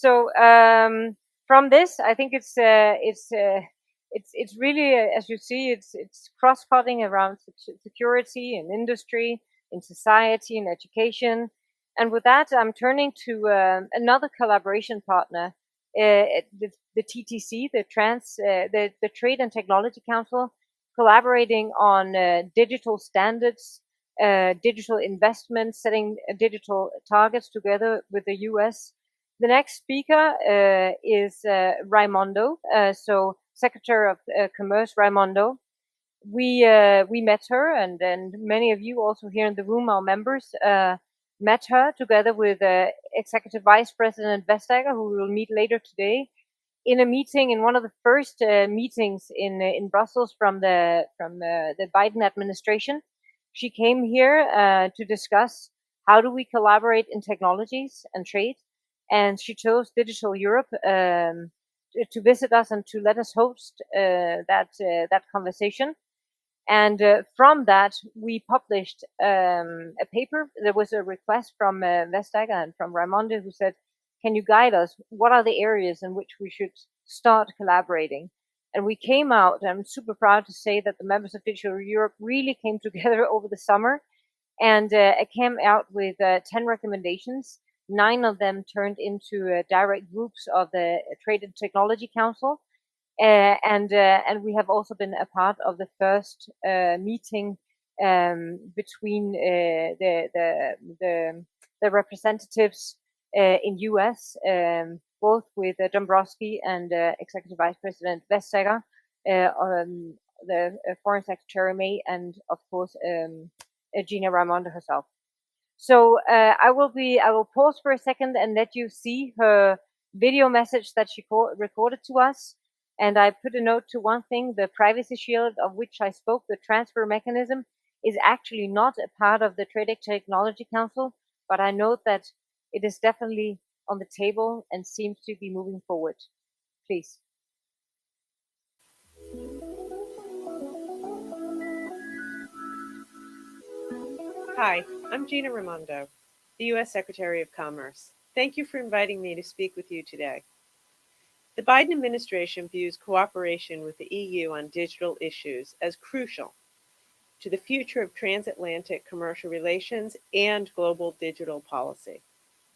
So from this, I think it's really, as you see, it's cross-cutting around security and industry, in society and education. And with that, I'm turning to another collaboration partner, the TTC, the Trade and Technology Council, collaborating on digital standards, digital investments, setting digital targets together with the US. The next speaker is Raimondo, so Secretary of Commerce Raimondo. We met her, and many of you also here in the room, our members, met her together with Executive Vice President Vestager, who we will meet later today, in a meeting, in one of the first meetings in Brussels from the Biden administration. She came here to discuss how do we collaborate in technologies and trade, and she chose Digital Europe to visit us and to let us host that conversation. And from that, we published a paper. There was a request from Vestager and from Raimondo, who said, can you guide us? What are the areas in which we should start collaborating? And we came out, I'm super proud to say that the members of Digital Europe really came together over the summer, and came out with 10 recommendations. 9 of them turned into direct groups of the Trade and Technology Council. And we have also been a part of the first meeting between the representatives in US, both with Dombrowski and Executive Vice President Vestager, the Foreign Secretary May, and of course Gina Raimondo herself. So I will pause for a second and let you see her video message that she recorded to us. And I put a note to one thing: the privacy shield of which I spoke, the transfer mechanism, is actually not a part of the Trade and Technology Council, but I note that it is definitely on the table and seems to be moving forward. Please. Hi, I'm Gina Raimondo, the U.S. Secretary of Commerce. Thank you for inviting me to speak with you today. The Biden administration views cooperation with the EU on digital issues as crucial to the future of transatlantic commercial relations and global digital policy.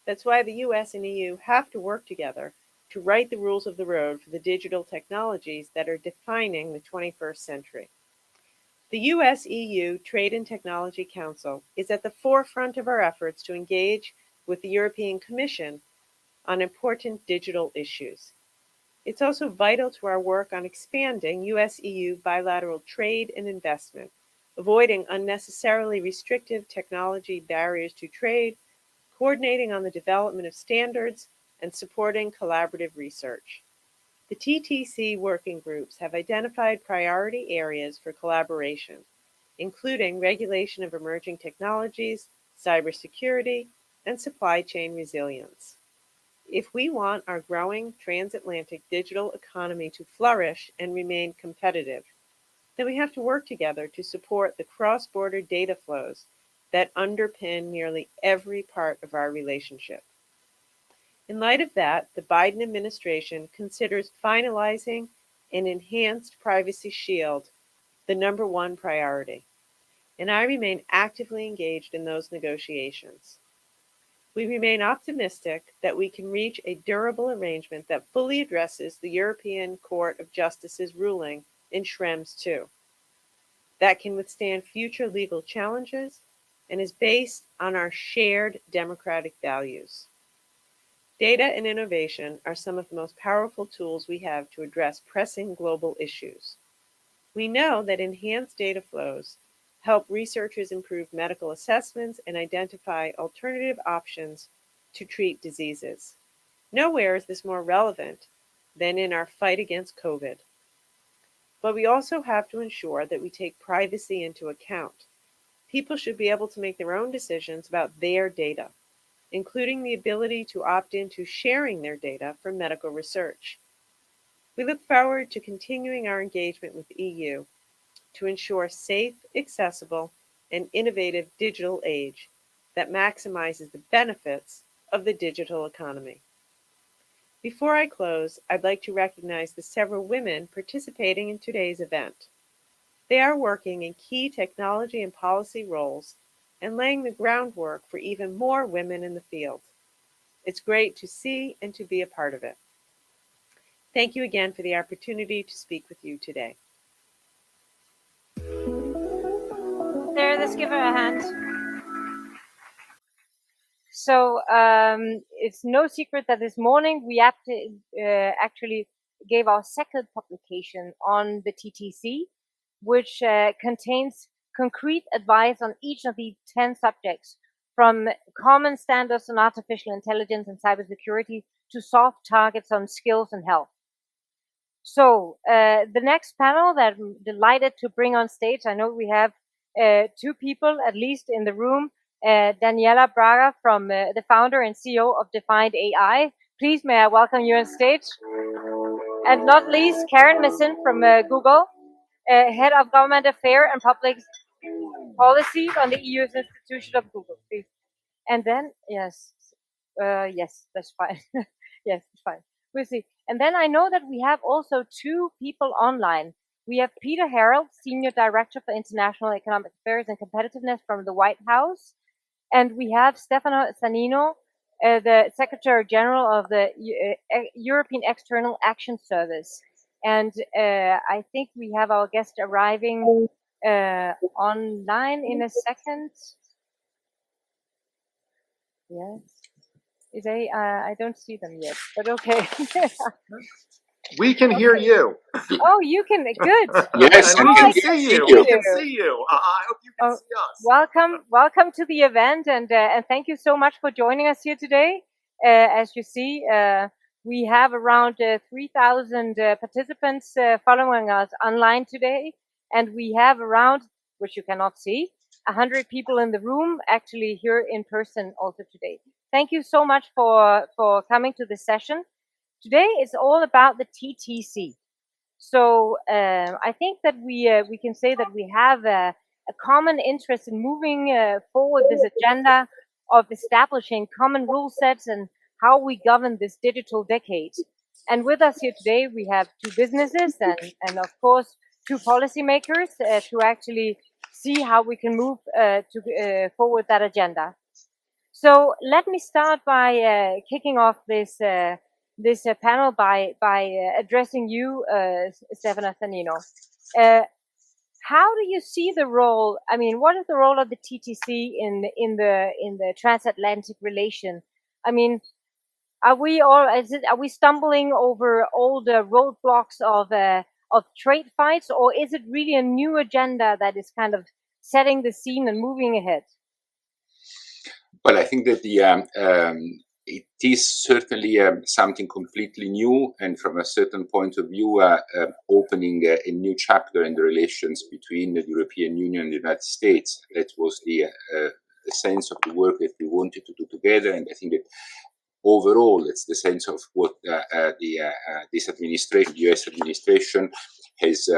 That's why the US and EU have to work together to write the rules of the road for the digital technologies that are defining the 21st century. The US-EU Trade and Technology Council is at the forefront of our efforts to engage with the European Commission on important digital issues. It's also vital to our work on expanding US-EU bilateral trade and investment, avoiding unnecessarily restrictive technology barriers to trade, coordinating on the development of standards, and supporting collaborative research. The TTC working groups have identified priority areas for collaboration, including regulation of emerging technologies, cybersecurity, and supply chain resilience. If we want our growing transatlantic digital economy to flourish and remain competitive, then we have to work together to support the cross-border data flows that underpin nearly every part of our relationship. In light of that, the Biden administration considers finalizing an enhanced privacy shield the number one priority, and I remain actively engaged in those negotiations. We remain optimistic that we can reach a durable arrangement that fully addresses the European Court of Justice's ruling in Schrems II, that can withstand future legal challenges and is based on our shared democratic values. Data and innovation are some of the most powerful tools we have to address pressing global issues. We know that enhanced data flows help researchers improve medical assessments and identify alternative options to treat diseases. Nowhere is this more relevant than in our fight against COVID. But we also have to ensure that we take privacy into account. People should be able to make their own decisions about their data, including the ability to opt into sharing their data for medical research. We look forward to continuing our engagement with the EU to ensure safe, accessible, and innovative digital age that maximizes the benefits of the digital economy. Before I close, I'd like to recognize the several women participating in today's event. They are working in key technology and policy roles and laying the groundwork for even more women in the field. It's great to see and to be a part of it. Thank you again for the opportunity to speak with you today. There, let's give her a hand. So it's no secret that this morning we actually gave our second publication on the TTC, which contains concrete advice on each of the 10 subjects, from common standards on artificial intelligence and cybersecurity to soft targets on skills and health. So the next panel that I'm delighted to bring on stage, I know we have two people at least in the room, Daniela Braga from the founder and CEO of Defined.ai. Please may I welcome you on stage. And not least, Karen Massin from Google, Head of Government Affairs and Public Policy on the EU Institute of Google. Please. And then, yes, that's fine. Yes, it's fine. We'll see. And then I know that we have also two people online. We have Peter Harrell, Senior Director for International Economic Affairs and Competitiveness from the White House. And we have Stefano Sannino, the Secretary General of the European External Action Service. And I think we have our guest arriving online in a second. Yes. I don't see them yet, but okay. We can hear you. Oh, you can. Good. Yes, and we can see you. you. We can see you. I hope you can see us. Welcome to the event, and thank you so much for joining us here today. As you see, we have around 3,000 participants following us online today, and we have around, which you cannot see, 100 people in the room actually here in person also today. Thank you so much for coming to this session. Today is all about the TTC. So I think that we can say that we have a common interest in moving forward this agenda of establishing common rule sets and how we govern this digital decade. And with us here today, we have two businesses and of course, two policymakers to actually see how we can move forward that agenda. So let me start by kicking off this panel by addressing you, Stefano Sannino. How do you see the role? I mean, what is the role of the TTC in the transatlantic relation? I mean, are we stumbling over all the roadblocks of trade fights, or is it really a new agenda that is kind of setting the scene and moving ahead? Well, I think that it is certainly something completely new, and from a certain point of view, opening a new chapter in the relations between the European Union and the United States. That was the sense of the work that we wanted to do together, and I think that overall, it's the sense of what this administration, the U.S. administration, has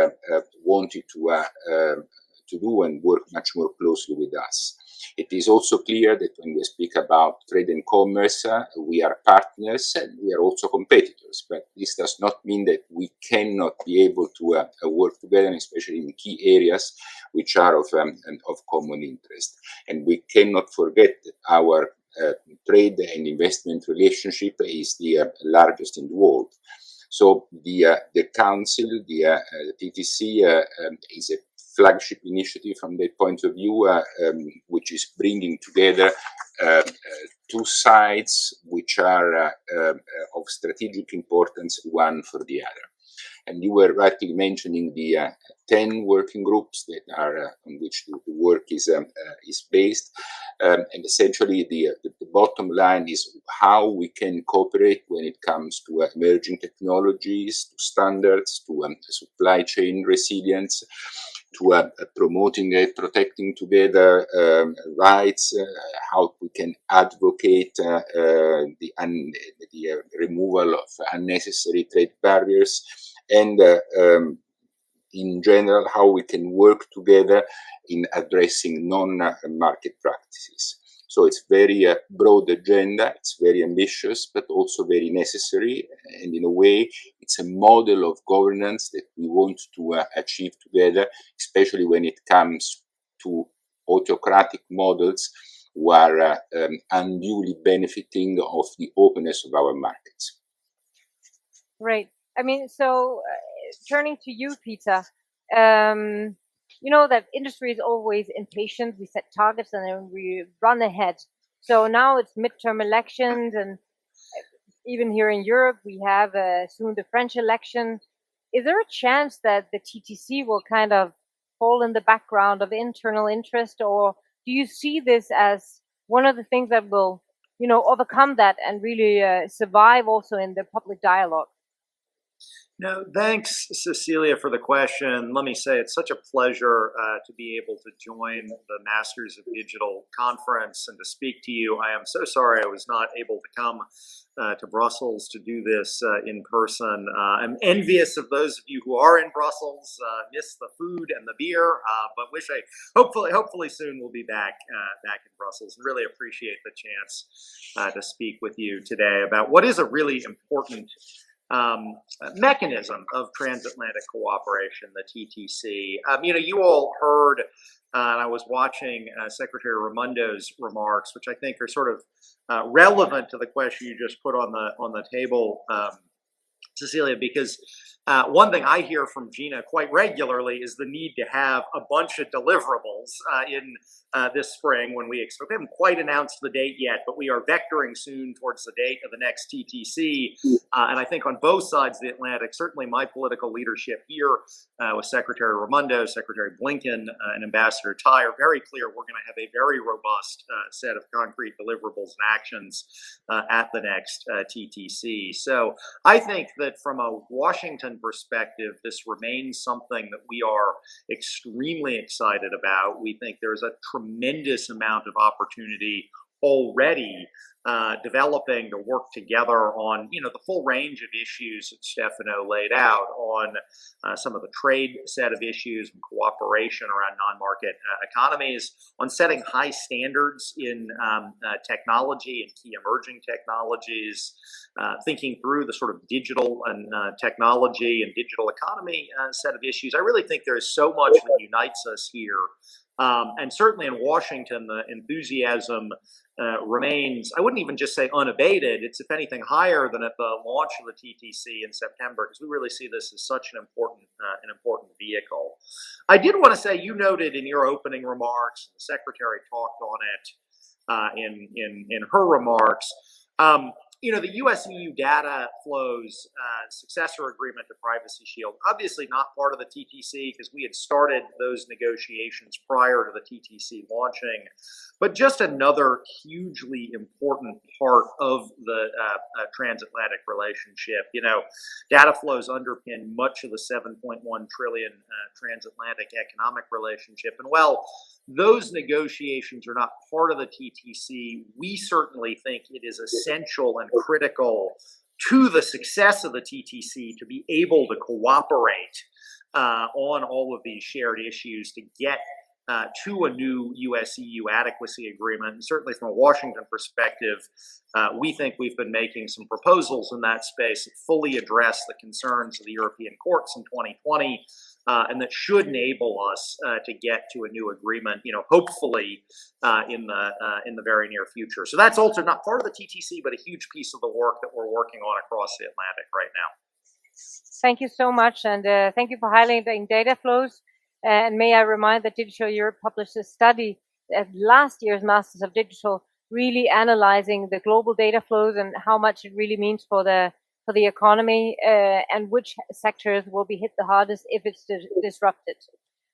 wanted to do and work much more closely with us. It is also clear that when we speak about trade and commerce, we are partners and we are also competitors. But this does not mean that we cannot be able to work together, especially in key areas which are of common interest. And we cannot forget that our trade and investment relationship is the largest in the world. So the Council, the TTC, is a flagship initiative from that point of view, which is bringing together two sides which are of strategic importance, one for the other. And you were rightly mentioning the 10 working groups that are on which the work is based. And essentially, the bottom line is how we can cooperate when it comes to emerging technologies, to standards, to supply chain resilience, to promoting and protecting together rights, how we can advocate the removal of unnecessary trade barriers, and in general, how we can work together in addressing non-market practices. So it's very broad agenda, it's very ambitious, but also very necessary. And in a way, it's a model of governance that we want to achieve together, especially when it comes to autocratic models who are unduly benefiting of the openness of our markets. Right. I mean, so turning to you, Peter, you know that industry is always impatient. We set targets and then we run ahead. So now it's midterm elections, and even here in Europe, we have soon the French election. Is there a chance that the TTC will kind of fall in the background of internal interest, or do you see this as one of the things that will, you know, overcome that and really survive also in the public dialogue? No, thanks, Cecilia, for the question. Let me say it's such a pleasure to be able to join the Masters of Digital conference and to speak to you. I am so sorry I was not able to come to Brussels to do this in person. I'm envious of those of you who are in Brussels, miss the food and the beer, but wish I hopefully soon we'll be back in Brussels, and really appreciate the chance to speak with you today about what is a really important mechanism of transatlantic cooperation, the TTC. You all heard, and I was watching Secretary Raimondo's remarks, which I think are sort of relevant to the question you just put on the table, Cecilia, because one thing I hear from Gina quite regularly is the need to have a bunch of deliverables in this spring when we expect. We haven't quite announced the date yet, but we are vectoring soon towards the date of the next TTC. And I think on both sides of the Atlantic, certainly my political leadership here with Secretary Raimondo, Secretary Blinken, and Ambassador Tai are very clear we're going to have a very robust set of concrete deliverables and actions at the next TTC. So I think that from a Washington perspective, this remains something that we are extremely excited about. We think there's a tremendous amount of opportunity already developing to work together on, the full range of issues that Stefano laid out on some of the trade set of issues and cooperation around non-market economies, on setting high standards in technology and key emerging technologies, thinking through the sort of digital and technology and digital economy set of issues. I really think there is so much that unites us here. And certainly in Washington, the enthusiasm remains, I wouldn't even just say unabated. It's, if anything, higher than at the launch of the TTC in September, because we really see this as such an important vehicle. I did want to say, you noted in your opening remarks, the Secretary talked on it in her remarks. The US-EU data flows successor agreement to Privacy Shield, obviously not part of the TTC because we had started those negotiations prior to the TTC launching, but just another hugely important part of the transatlantic relationship. Data flows underpin much of the $7.1 trillion transatlantic economic relationship. And while those negotiations are not part of the TTC, we certainly think it is essential and critical to the success of the TTC to be able to cooperate on all of these shared issues to get to a new US-EU adequacy agreement. And certainly from a Washington perspective, we think we've been making some proposals in that space that fully address the concerns of the European courts in 2020, and that should enable us to get to a new agreement, hopefully in the very near future. So that's also not part of the TTC, but a huge piece of the work that we're working on across the Atlantic right now. Thank you so much, and thank you for highlighting data flows. And may I remind that Digital Europe published a study at last year's Masters of Digital, really analyzing the global data flows and how much it really means for the economy and which sectors will be hit the hardest if it's disrupted.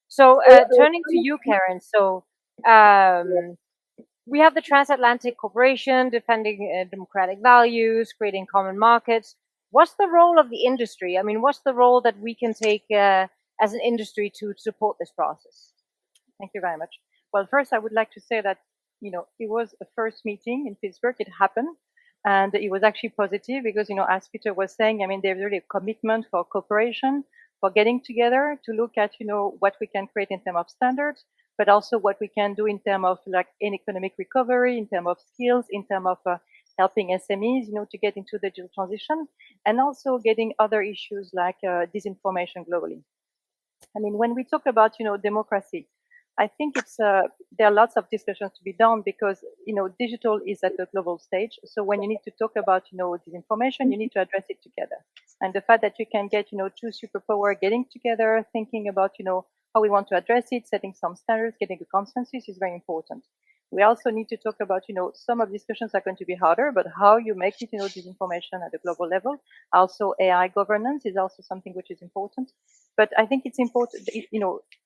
So turning to you, Karen. So we have the transatlantic cooperation, defending democratic values, creating common markets. What's the role of the industry? I mean, what's the role that we can take as an industry to support this process? Thank you very much. Well, first, I would like to say that, it was a first meeting in Pittsburgh. It happened. And it was actually positive because, as Peter was saying, there's really a commitment for cooperation, for getting together to look at, what we can create in terms of standards, but also what we can do in terms of like in economic recovery, in terms of skills, in terms of helping SMEs, to get into the digital transition, and also getting other issues like disinformation globally. I mean, when we talk about, democracy, I think there are lots of discussions to be done because, digital is at a global stage. So when you need to talk about, disinformation, you need to address it together. And the fact that you can get, two superpower getting together, thinking about, how we want to address it, setting some standards, getting a consensus is very important. We also need to talk about, some of discussions are going to be harder, but how you make it, disinformation at a global level. Also, AI governance is also something which is important. But I think it's important,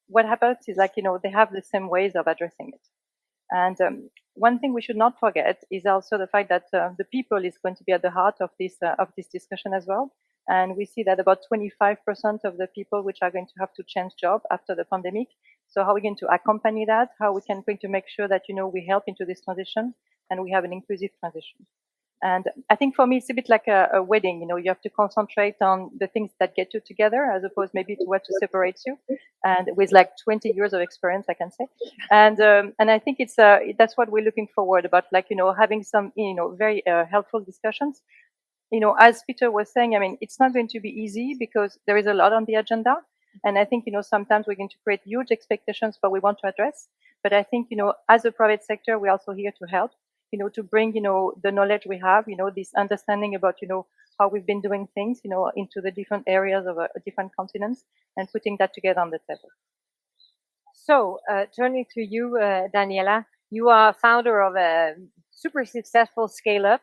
what happens is like, they have the same ways of addressing it. And one thing we should not forget is also the fact that the people is going to be at the heart of this discussion as well. And we see that about 25% of the people which are going to have to change job after the pandemic. So how are we going to accompany that? How we can going to make sure that, we help into this transition and we have an inclusive transition. And I think for me, it's a bit like a wedding. You have to concentrate on the things that get you together as opposed maybe to what separates you. And with like 20 years of experience, I can say. And I think it's that's what we're looking forward about, like, having some, very helpful discussions. As Peter was saying, I mean, it's not going to be easy because there is a lot on the agenda. And I think, sometimes we're going to create huge expectations for what we want to address. But I think, as a private sector, we're also here to help, to bring, the knowledge we have, this understanding about, how we've been doing things, into the different areas of different continents and putting that together on the table. So, turning to you, Daniela, you are founder of a super successful scale-up,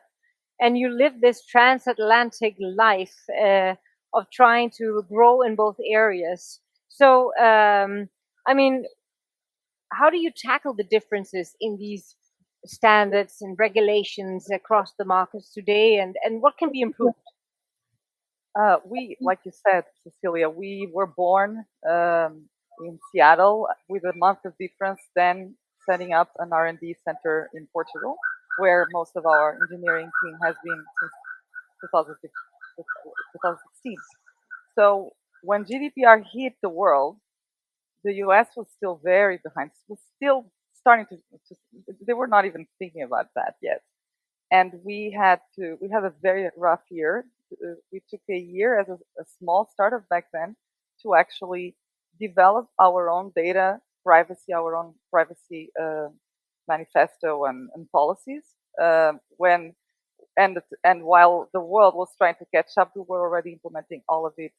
and you live this transatlantic life of trying to grow in both areas. So, I mean, how do you tackle the differences in these standards and regulations across the markets today, and what can be improved? We, like you said, Cecilia, we were born in Seattle with a month of difference, then setting up an R&D center in Portugal, where most of our engineering team has been since 2016. So when GDPR hit the world, the US was still very behind. It was still starting to they were not even thinking about that yet. And we had a very rough year. We took a year as a small startup back then to actually develop our own data privacy, our own privacy manifesto and policies. And while the world was trying to catch up, we were already implementing all of it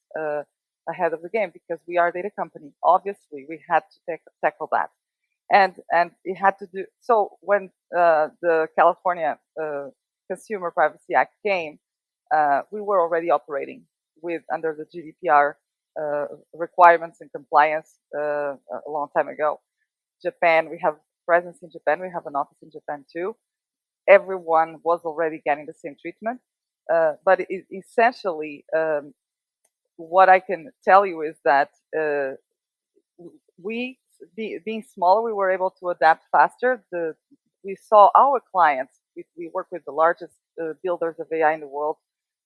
ahead of the game because we are a data company. Obviously, we had to tackle that. And it had to do so when the California Consumer Privacy Act came. We were already operating under the GDPR requirements and compliance a long time ago. Japan, we have presence in Japan. We have an office in Japan too. Everyone was already getting the same treatment, but essentially, what I can tell you is that being smaller, we were able to adapt faster. We saw our clients. We work with the largest builders of AI in the world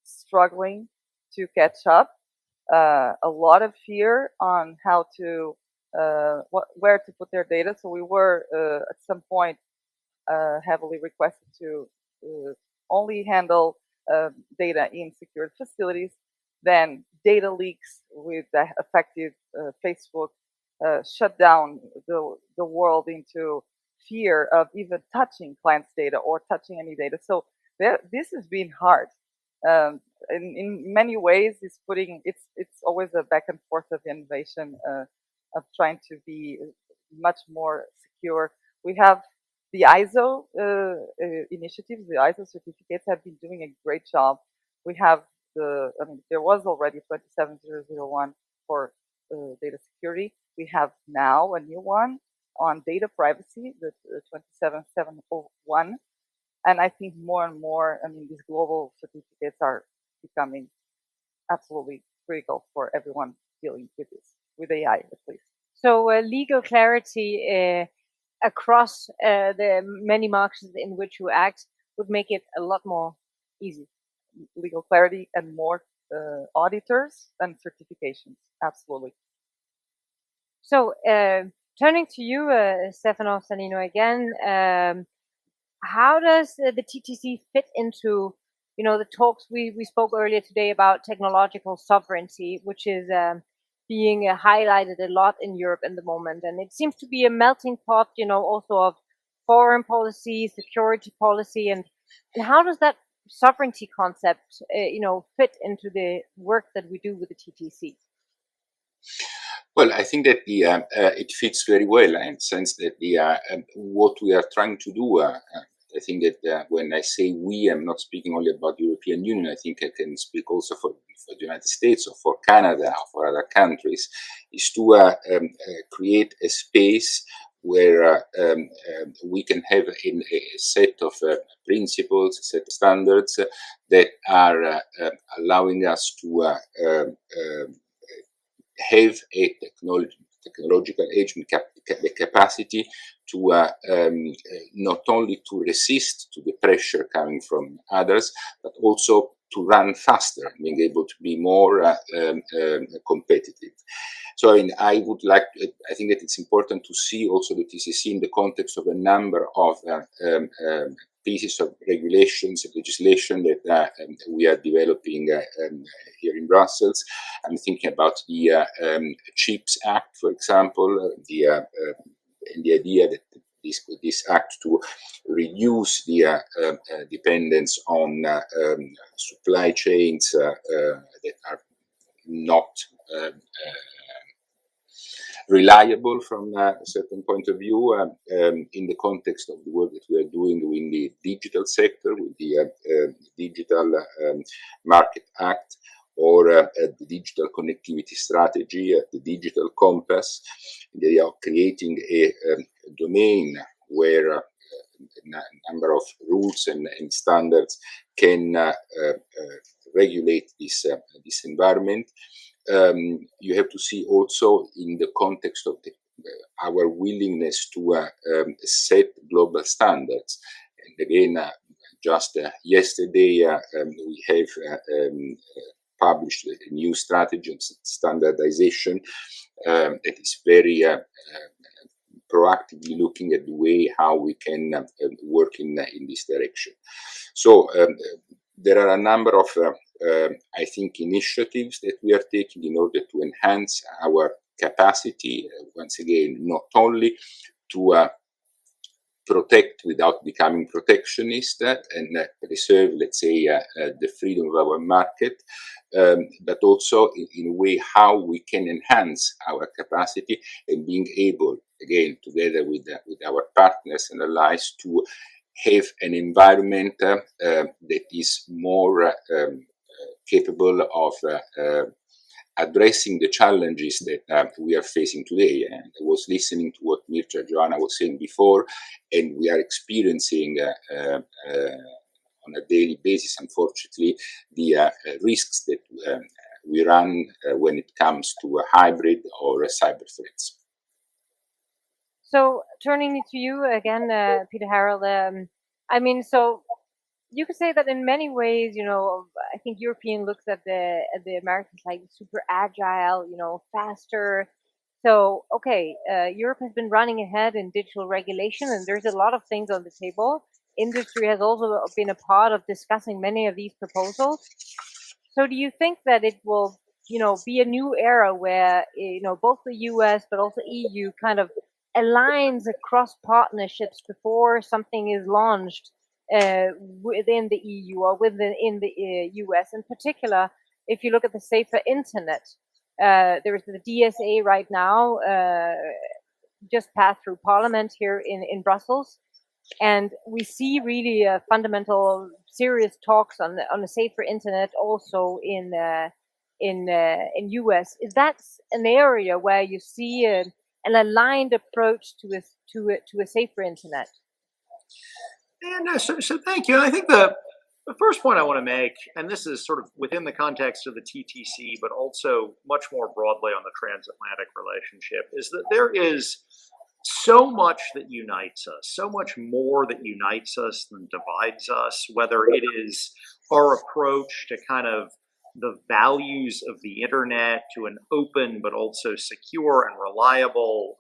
struggling to catch up. A lot of fear on how to where to put their data. So we were at some point heavily requested to only handle data in secured facilities. Then data leaks with the effective Facebook shut down the world into fear of even touching clients' data or touching any data. So this has been hard. In many ways, it's always a back and forth of innovation, of trying to be much more secure. We have the ISO initiatives, the ISO certificates have been doing a great job. We have there was already 27001 for data security. We have now a new one on data privacy, the 27701. And I think more and more, these global certificates are becoming absolutely critical for everyone dealing with this, with AI at least. So legal clarity across the many markets in which you act would make it a lot more easy. Legal clarity and more auditors and certifications, absolutely. So Turning to you, Stefano, Sannino, again, how does the TTC fit into, the talks we spoke earlier today about technological sovereignty, which is being highlighted a lot in Europe at the moment, and it seems to be a melting pot, also of foreign policy, security policy, and how does that sovereignty concept, fit into the work that we do with the TTC? Well, I think that it fits very well in the sense that what we are trying to do. I think that when I say we, I'm not speaking only about the European Union. I think I can speak also for the United States or for Canada or for other countries, is to create a space where we can have a set of principles, a set of standards that are allowing us to have a technological age and the capacity to not only to resist to the pressure coming from others, but also to run faster, being able to be more competitive. So I would like, I think that it's important to see also the TCC in the context of a number of pieces of regulations and legislation that we are developing here in Brussels. I'm thinking about the CHIPS Act, for example, and the idea that this act to reduce the dependence on supply chains that are not reliable from a certain point of view in the context of the work that we are doing in the digital sector with the Digital Market Act, or the digital connectivity strategy, the digital compass. They are creating a domain where a number of rules and standards can regulate this environment. You have to see also in the context of our willingness to set global standards. And again, just yesterday, we have published a new strategy on standardization that is very proactively looking at the way how we can work in this direction. So there are a number of, I think, initiatives that we are taking in order to enhance our capacity, once again, not only to protect without becoming protectionist and preserve, let's say, the freedom of our market, but also in a way how we can enhance our capacity and being able, again, together with our partners and allies, to have an environment that is more capable of addressing the challenges that we are facing today. And I was listening to what Mircea Joanna was saying before, and we are experiencing on a daily basis, unfortunately, the risks that we run when it comes to hybrid or cyber threats. So turning to you again, Peter Harrell, I mean, so you could say that in many ways, I think European looks at the Americans like super agile, faster. So, okay, Europe has been running ahead in digital regulation, and there's a lot of things on the table. Industry has also been a part of discussing many of these proposals. So do you think that it will, be a new era where, both the US but also EU kind of aligns across partnerships before something is launched within the EU or in the US? In particular, if you look at the safer internet, there's the DSA right now, just passed through Parliament here in Brussels, and we see really fundamental, serious talks on the safer internet also in US. Is that an area where you see an aligned approach to a safer internet? And so thank you. I think the first point I want to make, and this is sort of within the context of the TTC, but also much more broadly on the transatlantic relationship, is that there is so much that unites us, so much more that unites us than divides us, whether it is our approach to kind of the values of the internet to an open but also secure and reliable,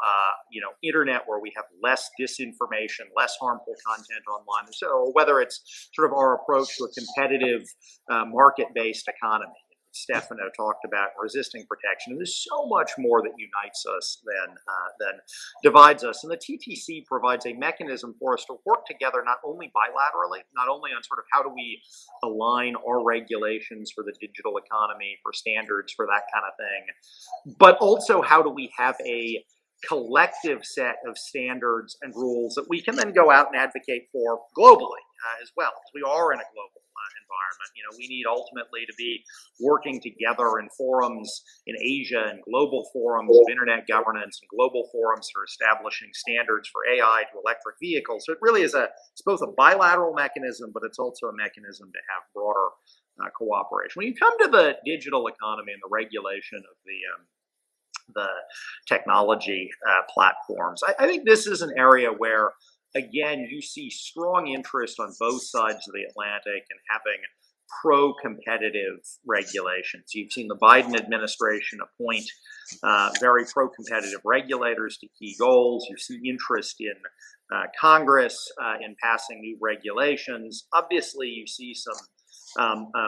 internet where we have less disinformation, less harmful content online. So whether it's sort of our approach to a competitive market-based economy. Stefano talked about resisting protection. And there's so much more that unites us than divides us. And the TTC provides a mechanism for us to work together not only bilaterally, not only on sort of how do we align our regulations for the digital economy, for standards, for that kind of thing, but also how do we have a collective set of standards and rules that we can then go out and advocate for globally as well. Because we are in a global environment. We need ultimately to be working together in forums in Asia and global forums of internet governance and global forums for establishing standards for AI to electric vehicles. So it really is it's both a bilateral mechanism, but it's also a mechanism to have broader cooperation. When you come to the digital economy and the regulation of the technology platforms, I think this is an area where, again, you see strong interest on both sides of the Atlantic in having pro-competitive regulations. You've seen the Biden administration appoint very pro-competitive regulators to key goals. You see interest in Congress in passing new regulations. Obviously, you see some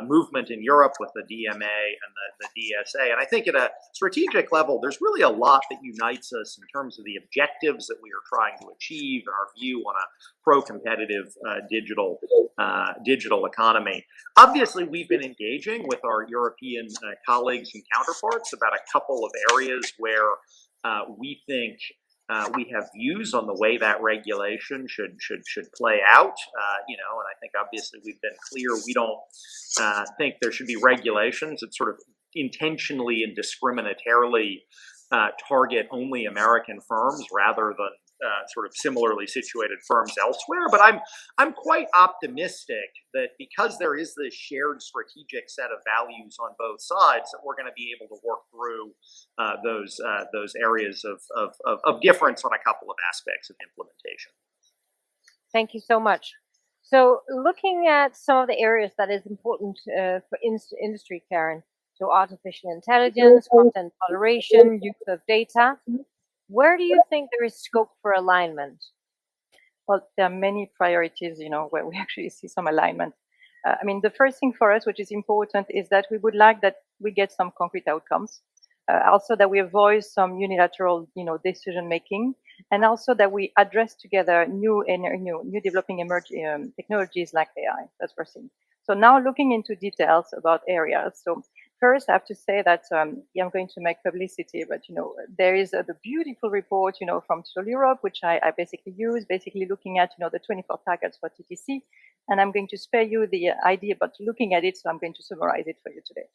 movement in Europe with the DMA and the DSA. And I think at a strategic level, there's really a lot that unites us in terms of the objectives that we are trying to achieve and our view on a pro-competitive digital economy. Obviously, we've been engaging with our European colleagues and counterparts about a couple of areas where we think we have views on the way that regulation should play out, and I think obviously we've been clear we don't think there should be regulations that sort of intentionally and discriminatorily target only American firms rather than sort of similarly situated firms elsewhere. But I'm quite optimistic that because there is this shared strategic set of values on both sides, that we're going to be able to work through those areas of difference on a couple of aspects of implementation. Thank you so much. So looking at some of the areas that is important for industry, Karen, so artificial intelligence, content moderation, use of data, where do you think there is scope for alignment? Well, there are many priorities, where we actually see some alignment. The first thing for us, which is important, is that we would like that we get some concrete outcomes. Also that we avoid some unilateral, decision making, and also that we address together new developing emerging technologies like AI. That's first thing. So now looking into details about areas. So first, I have to say that I'm going to make publicity, but there is the beautiful report, from DIGITALEUROPE, which I basically use, looking at the 24 targets for TTC, and I'm going to spare you the idea about looking at it, so I'm going to summarize it for you today.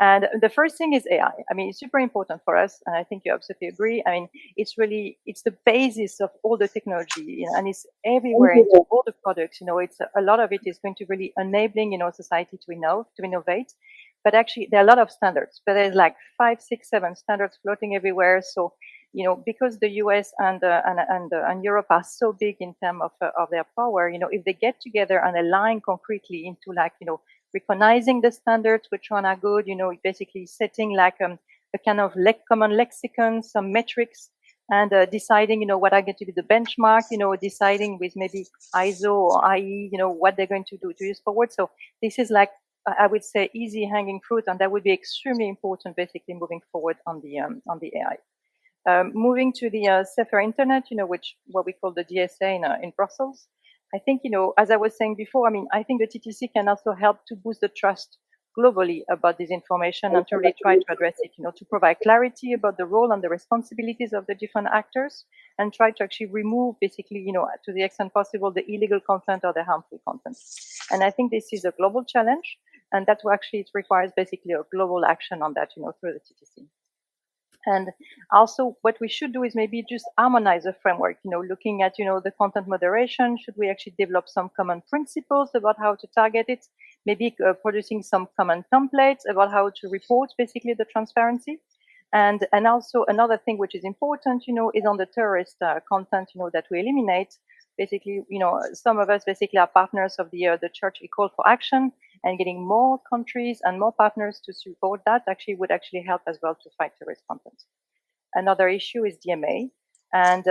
And the first thing is AI. It's super important for us, and I think you absolutely agree. It's the basis of all the technology, and it's everywhere into all the products. It's a lot of it is going to really enabling, society to innovate. But actually, there are a lot of standards. But there's like 5, 6, 7 standards floating everywhere. So, because the US and Europe are so big in terms of their power, if they get together and align concretely into recognizing the standards, which one are good, basically setting a kind of common lexicon, some metrics, and deciding, what are going to be the benchmark, deciding with maybe ISO or IE, what they're going to do to use forward. So this is I would say easy hanging fruit, and that would be extremely important, basically moving forward on the AI. Moving to the safer internet, which what we call the DSA in Brussels. I think, as I was saying before, I think the TTC can also help to boost the trust globally about this information and to really try to address it, to provide clarity about the role and the responsibilities of the different actors, and try to actually remove basically, to the extent possible, the illegal content or the harmful content. And I think this is a global challenge, and that actually it requires basically a global action on that, through the TTC. And also what we should do is maybe just harmonize the framework, looking at, the content moderation. Should we actually develop some common principles about how to target it? Maybe producing some common templates about how to report basically the transparency. And also another thing which is important, is on the terrorist content, that we eliminate. Basically, some of us basically are partners of the Church Call for Action, And getting more countries and more partners to support that would actually help as well to fight terrorist content. Another issue is DMA. And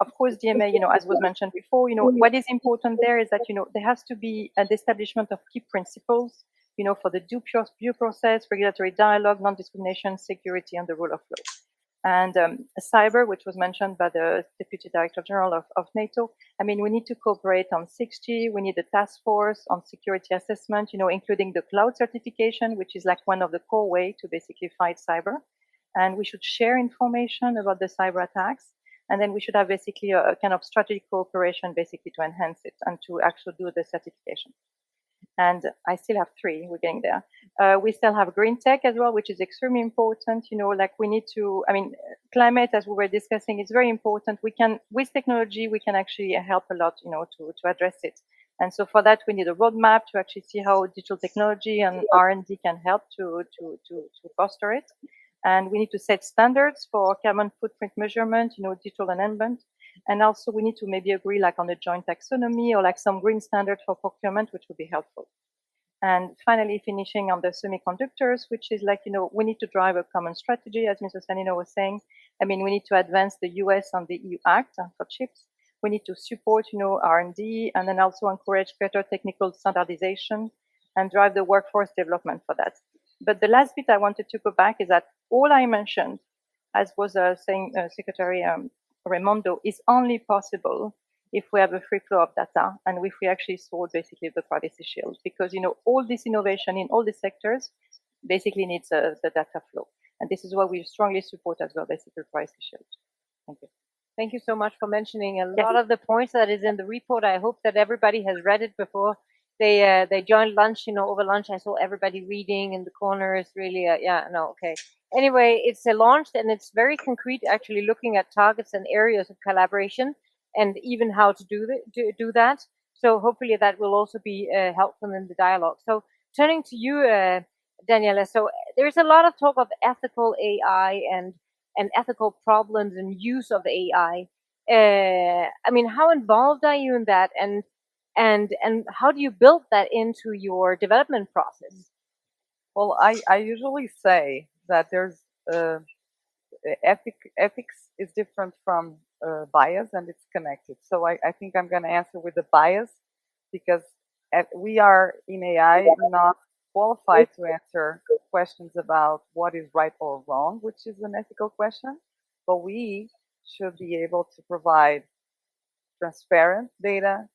of course, DMA, as was mentioned before, what is important there is that, there has to be an establishment of key principles, for the due process, regulatory dialogue, non-discrimination, security, and the rule of law. And cyber, which was mentioned by the Deputy Director General of NATO. I mean, we need to cooperate on 6G. We need a task force on security assessment, including the cloud certification, which is like one of the core ways to basically fight cyber. And we should share information about the cyber attacks. And then we should have basically a kind of strategic cooperation basically to enhance it and to actually do the certification. And I still have 3, we're getting there. We still have green tech as well, which is extremely important. Like we need to, climate, as we were discussing, is very important. With technology, we can actually help a lot, to address it. And so for that, we need a roadmap to actually see how digital technology and R&D can help to foster it. And we need to set standards for carbon footprint measurement, digital enablement. And also we need to maybe agree like on a joint taxonomy or like some green standard for procurement, which would be helpful. And finally, finishing on the semiconductors, which is like, we need to drive a common strategy, as Mr. Sannino was saying. We need to advance the US on the EU Act for chips. We need to support, R&D, and then also encourage greater technical standardization and drive the workforce development for that. But the last bit I wanted to go back is that all I mentioned, as was saying Secretary Raimondo, is only possible if we have a free flow of data and if we actually solve basically the privacy shield. Because, all this innovation in all the sectors basically needs the data flow. And this is why we strongly support as well basically the privacy shield. Thank you. Thank you so much for mentioning a lot of the points that is in the report. I hope that everybody has read it before they joined lunch. Over lunch I saw everybody reading in the corners. Really, okay. Anyway, it's launched and it's very concrete, actually looking at targets and areas of collaboration and even how to do that. So hopefully that will also be helpful in the dialogue. So turning to you, Daniela. So there's a lot of talk of ethical AI and ethical problems and use of AI. How involved are you in that, and how do you build that into your development process? Well, I usually say that there's ethics is different from bias, and it's connected. So I think I'm going to answer with the bias, because we are in AI not qualified to answer questions about what is right or wrong, which is an ethical question, but we should be able to provide transparent data,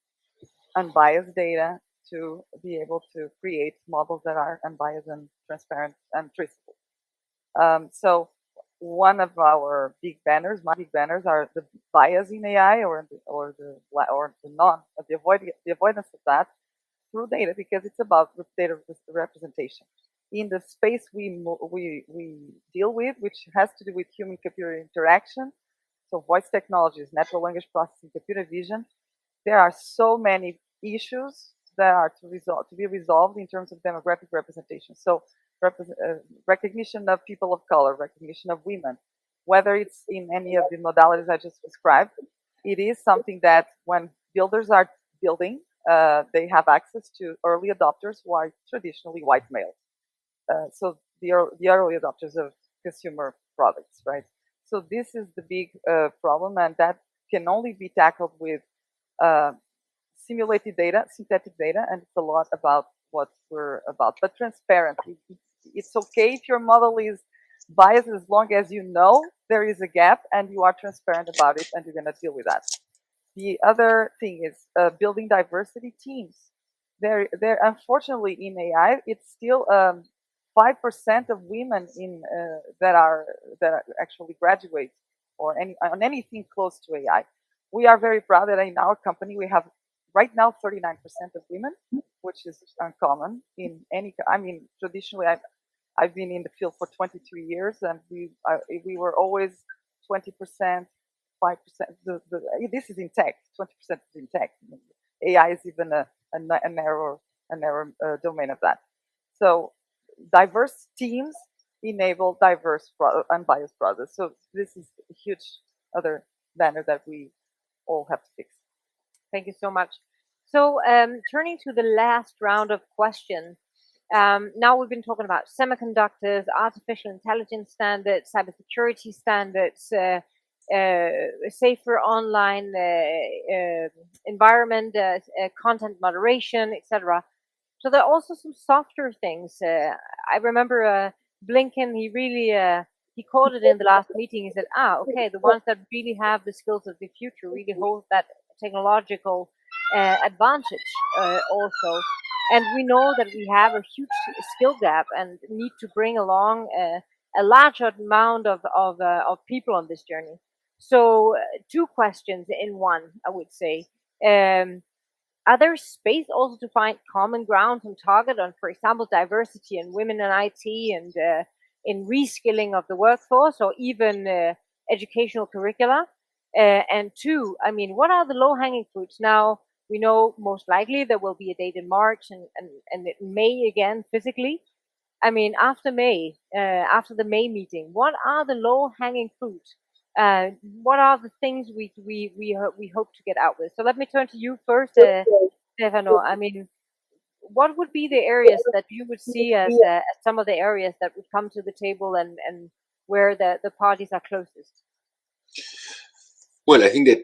unbiased data, to be able to create models that are unbiased and transparent and traceable. So one of our big banners, my big banners, are the bias in AI or the avoidance of that through data, because it's about data representation in the space we deal with, which has to do with human-computer interaction. So voice technologies, natural language processing, computer vision. There are so many issues that are to be resolved in terms of demographic representation. So recognition of people of color, recognition of women, whether it's in any of the modalities I just described, it is something that when builders are building, they have access to early adopters who are traditionally white males. So the early adopters of consumer products, right? So this is the big problem, and that can only be tackled with simulated data, synthetic data, and it's a lot about what we're about. But transparent, it's okay if your model is biased as long as you know there is a gap and you are transparent about it and you're going to deal with that. The other thing is building diversity teams. There, unfortunately, in AI, it's still 5% of women that actually graduate or on anything close to AI. We are very proud that in our company we have right now 39% of women, which is uncommon in any. Traditionally, I've been in the field for 23 years, and we were always 20%, 5%. This is in tech. 20% is in tech. AI is even a narrow domain of that. So diverse teams enable diverse, unbiased products. So this is a huge other banner that we all have to fix. Thank you so much. So turning to the last round of questions, Now we've been talking about semiconductors, artificial intelligence standards, cybersecurity standards, safer online environment, content moderation, etc. So there are also some softer things. I remember Blinken. He really he quoted in the last meeting. He said, okay, the ones that really have the skills of the future really hold that technological advantage also. And we know that we have a huge skill gap and need to bring along a large amount of people on this journey. So two questions in one, I would say. Are there space also to find common ground and target on, for example, diversity and women in IT and in reskilling of the workforce or even educational curricula? And two, I mean, what are the low-hanging fruits? Now, we know most likely there will be a date in March and May again physically. I mean, after May, after the May meeting, what are the low-hanging fruits? What are the things we hope to get out with? So let me turn to you first, Stefano. I mean, what would be the areas that you would see as some of the areas that would come to the table and where the parties are closest? Well, I think that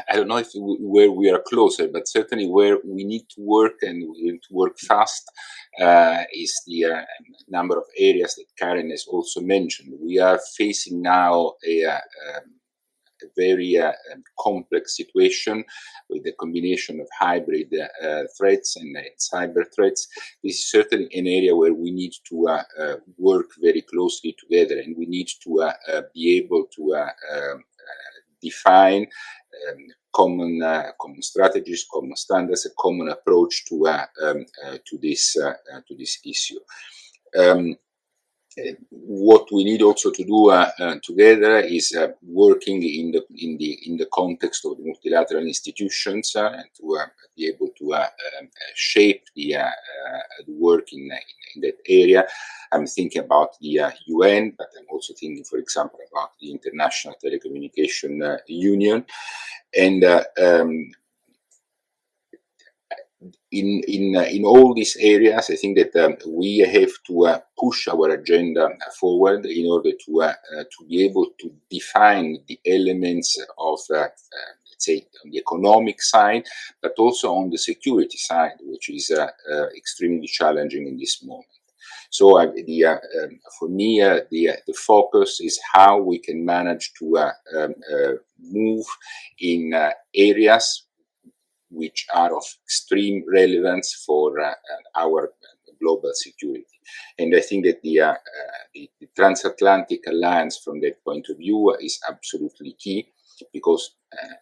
I don't know if where we are closer, but certainly where we need to work and we need to work fast is the number of areas that Karen has also mentioned. We are facing now a very complex situation with the combination of hybrid threats and cyber threats. This is certainly an area where we need to work very closely together, and we need to be able to define common strategies, common standards, a common approach to this issue. What we need also to do together is working in the context of the multilateral institutions and to be able to shape the work in that area. I'm thinking about the UN, but I'm also thinking, for example, about the International Telecommunication Union, and in all these areas, I think that we have to push our agenda forward in order to be able to define the elements of, let's say, on the economic side, but also on the security side, which is extremely challenging in this moment. So for me, the focus is how we can manage to move in areas which are of extreme relevance for our global security. And I think that the transatlantic alliance from that point of view is absolutely key, because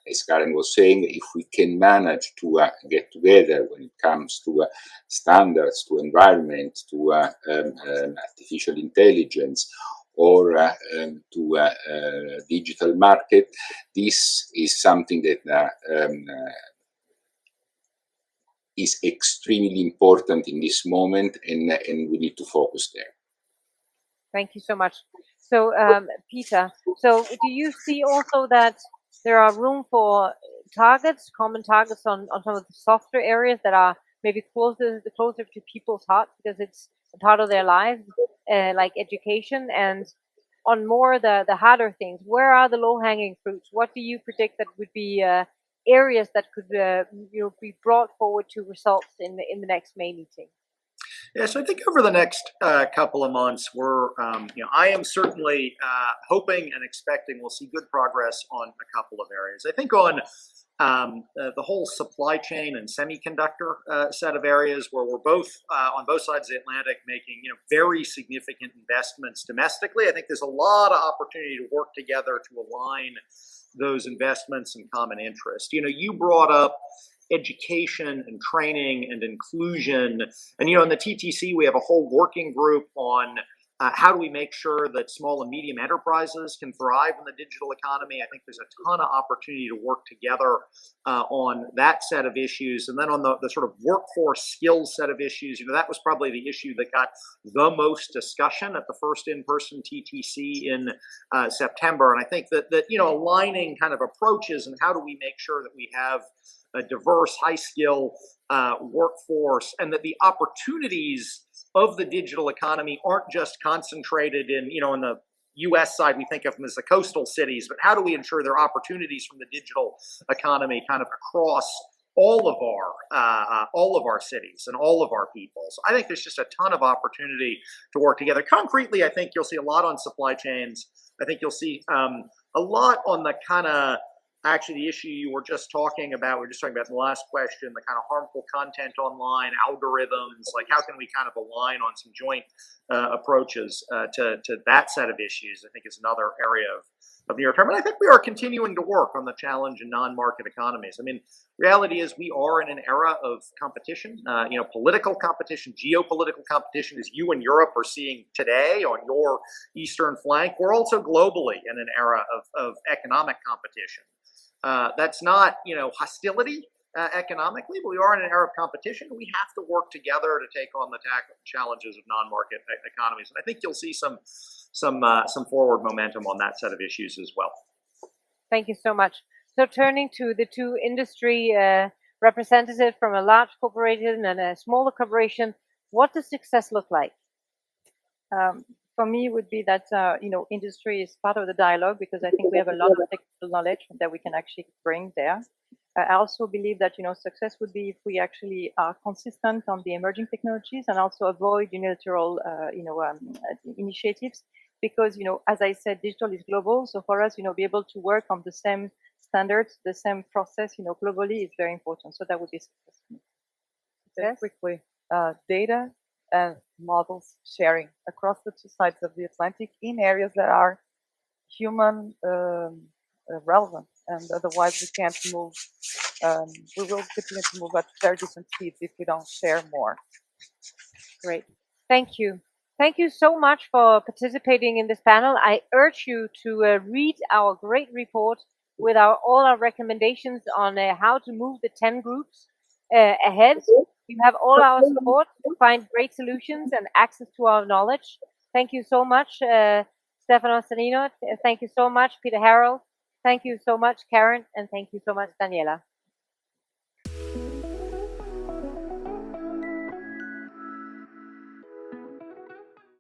as Karen was saying, if we can manage to get together when it comes to standards, to environment, to artificial intelligence, or to digital market, this is something that is extremely important in this moment, and we need to focus there. Thank you so much. So, Peter, so do you see also that there are room for targets, common targets on some of the softer areas that are maybe closer to people's hearts because it's a part of their lives, like education, and on more the harder things? Where are the low-hanging fruits? What do you predict that would be areas that could be brought forward to results in the next May meeting? Yeah, so I think over the next couple of months, we're, I am certainly hoping and expecting we'll see good progress on a couple of areas. I think on the whole supply chain and semiconductor set of areas where we're both on both sides of the Atlantic making very significant investments domestically. I think there's a lot of opportunity to work together to align those investments and common interest. You brought up education and training and inclusion, and in the TTC we have a whole working group on How do we make sure that small and medium enterprises can thrive in the digital economy? I think there's a ton of opportunity to work together on that set of issues. And then on the sort of workforce skills set of issues, that was probably the issue that got the most discussion at the first in-person TTC in September. And I think that aligning kind of approaches and how do we make sure that we have a diverse, high-skill workforce, and that the opportunities of the digital economy aren't just concentrated in the U.S. side. We think of them as the coastal cities, but how do we ensure there are opportunities from the digital economy kind of across all of our cities and all of our people? So I think there's just a ton of opportunity to work together. Concretely, I think you'll see a lot on supply chains. I think you'll see a lot on the kind of the issue you were just talking about. We were just talking about in the last question, the kind of harmful content online, algorithms, like how can we kind of align on some joint approaches to that set of issues, I think is another area of near term. And I think we are continuing to work on the challenge in non-market economies. I mean, reality is we are in an era of competition, political competition, geopolitical competition, as you and Europe are seeing today on your eastern flank. We're also globally in an era of economic competition. That's not, hostility economically, but we are in an era of competition. We have to work together to take on the challenges of non-market economies. And I think you'll see some forward momentum on that set of issues as well. Thank you so much. So turning to the two industry representatives from a large corporation and a smaller corporation, what does success look like? For me, would be that industry is part of the dialogue, because I think we have a lot of technical knowledge that we can actually bring there. I also believe that success would be if we actually are consistent on the emerging technologies and also avoid unilateral initiatives, because as I said, digital is global. So for us, be able to work on the same standards, the same process, globally is very important. So that would be success. Very quickly, data and models sharing across the two sides of the Atlantic in areas that are human relevant, and otherwise we can't move. We will continue to move at very different speeds if we don't share more. Great. Thank you. Thank you so much for participating in this panel. I urge you to read our great report with all our recommendations on how to move the 10 groups ahead. You have all our support to find great solutions and access to our knowledge. Thank you so much, Stefano, Sannino. Thank you so much, Peter, Harrell. Thank you so much, Karen, and thank you so much, Daniela.